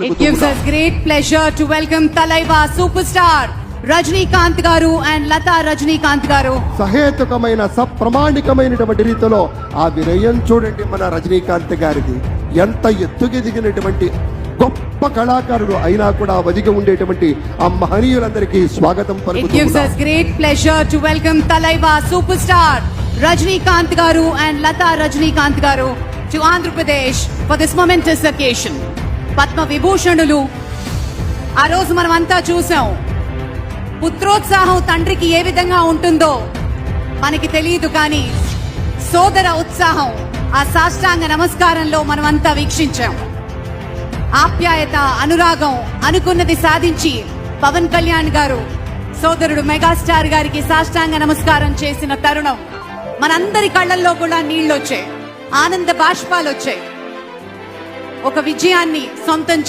It gives us great pleasure to welcome Talaiva superstar Rajinikanth గారు and Lata Rajinikanth గారు. సహేతుకమైన సప్రమాణికమైనటువంటి రీతిలో ఆ వినయం చూడండి మన రజనీకాంత్ గారిది. ఎంత ఎత్తుకి దిగినటువంటి గొప్ప కళాకారుడు అయినా కూడా వదిగి ఉండేటువంటి ఆ మహనీయులందరికీ స్వాగతం పలుకుతున్నాం. It gives us great pleasure to welcome Talaiva superstar Rajinikanth గారు అండ్ లతా రజనీకాంత్ గారు to Andhra Pradesh for this momentous occasion. Padma విభూషణులు ఆ రోజు మనం అంతా చూసాం. పుత్రోత్సాహం తండ్రికి ఏ విధంగా ఉంటుందో మనకి తెలియదు, కానీ సోదర ఉత్సాహం ఆ సాష్టాంగ నమస్కారంలో మనమంతా వీక్షించాం. ఆప్యాయత, అనురాగం, అనుకున్నది సాధించి పవన్ కళ్యాణ్ గారు సోదరుడు మెగాస్టార్ గారికి సాష్టాంగ నమస్కారం చేసిన తరుణం మనందరి కళ్ళల్లో కూడా నీళ్లొచ్చాయి, ఆనంద బాష్పాలు వచ్చాయి. ఒక విజయాన్ని సొంతం